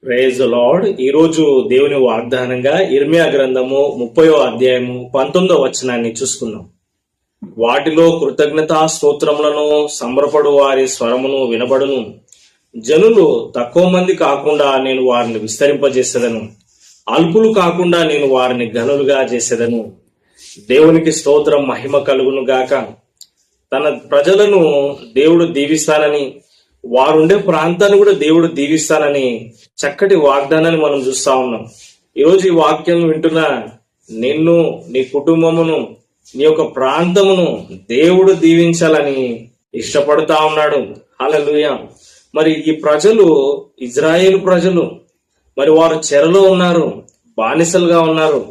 Praise the lord. ఈరోజు దేవుని వాగ్దానంగా ఇర్మియా గ్రంథము 30వ అధ్యాయము 19వ వచనాన్ని చూసుకుందాం. వాటిలో కృతజ్ఞతా స్తోత్రములను సంబరపడు వారి స్వరమును వినబడును. జనులు తక్కువ మంది కాకుండా నేను వారిని విస్తరింపజేసేదను, అల్పులు కాకుండా నేను వారిని ఘనులుగా చేసేదను. దేవునికి స్తోత్రం, మహిమ కలుగును గాక. తన ప్రజలను దేవుడు దీవిస్తానని, వారుండే ప్రాంతాన్ని కూడా దేవుడు దీవిస్తానని చక్కటి వాగ్దానాన్ని మనం చూస్తా ఉన్నాం. ఈరోజు ఈ వాక్యం వింటున్న నిన్ను, నీ కుటుంబమును, నీ యొక్క ప్రాంతమును దేవుడు దీవించాలని ఇష్టపడతా ఉన్నాడు. హల్లెలూయా. మరి ఈ ప్రజలు ఇజ్రాయేలు ప్రజలు, మరి వారు చెరలో ఉన్నారు, బానిసలుగా ఉన్నారు.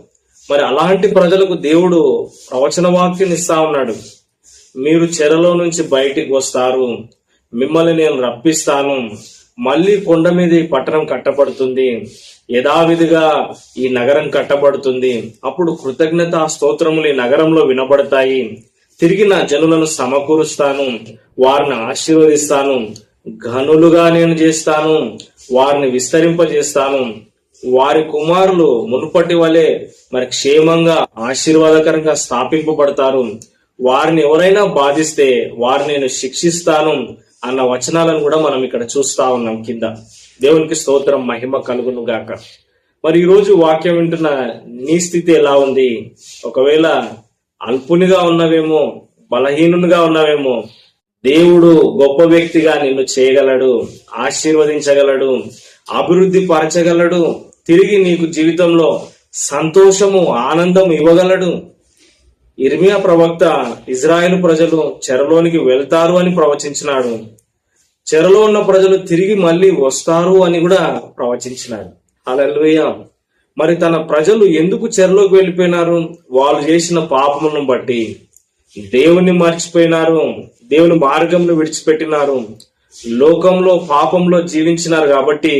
మరి అలాంటి ప్రజలకు దేవుడు ప్రవచన వాక్యం ఇస్తా ఉన్నాడు. మీరు చెరలో నుంచి బయటికి వస్తారు, మిమ్మల్ని నేను రప్పిస్తాను, మళ్ళీ కొండ మీద ఈ పట్టణం కట్టబడుతుంది, యథావిధిగా ఈ నగరం కట్టబడుతుంది. అప్పుడు కృతజ్ఞత స్తోత్రములు ఈ నగరంలో వినబడతాయి. తిరిగి నా జనులను సమకూరుస్తాను, వారిని ఆశీర్వదిస్తాను, ఘనులుగా నేను చేస్తాను, వారిని విస్తరింపజేస్తాను. వారి కుమారులు మునుపటి వలె మరి క్షేమంగా ఆశీర్వాదకరంగా స్థాపింపబడతారు. వారిని ఎవరైనా బాధిస్తే వారిని నేను శిక్షిస్తాను అన్న వచనాలను కూడా మనం ఇక్కడ చూస్తా ఉన్నాం కింద. దేవునికి స్తోత్రం, మహిమ కలుగును గాక. మరి ఈరోజు వాక్యం వింటున్న నీ స్థితి ఎలా ఉంది? ఒకవేళ అల్పునిగా ఉన్నవేమో, బలహీనునిగా ఉన్నవేమో, దేవుడు గొప్ప వ్యక్తిగా నిన్ను చేయగలడు, ఆశీర్వదించగలడు, అభివృద్ధి పరచగలడు, తిరిగి నీకు జీవితంలో సంతోషము, ఆనందం ఇవ్వగలడు. ఇర్మియా ప్రవక్త ఇజ్రాయేలు ప్రజలు చెరలోనికి వెళ్తారు అని ప్రవచించినాడు. చెరలో ఉన్న ప్రజలు తిరిగి మళ్ళీ వస్తారు అని కూడా ప్రవచించినాడు. హల్లెలూయా. మరి తన ప్రజలు ఎందుకు చెరలోకి వెళ్ళిపోయినారు? వాళ్ళు చేసిన పాపములను బట్టి దేవుని మర్చిపోయినారు, దేవుని మార్గంలో విడిచిపెట్టినారు, లోకంలో పాపంలో జీవించినారు. కాబట్టి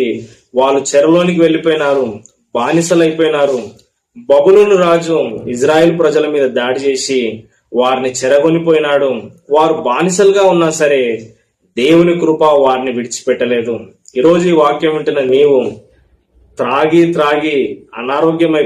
వాళ్ళు చెరలోనికి వెళ్ళిపోయినారు, బానిసలైపోయినారు. బబులోను రాజు ఇజ్రాయెల్ ప్రజల మీద దాడి చేసి వారిని చెరగొనిపోయినాడు. వారు బానిసలుగా ఉన్నా సరే దేవుని కృప వారిని విడిచిపెట్టలేదు. ఈరోజు ఈ వాక్యం వింటున్న నీవు త్రాగి అనారోగ్యమై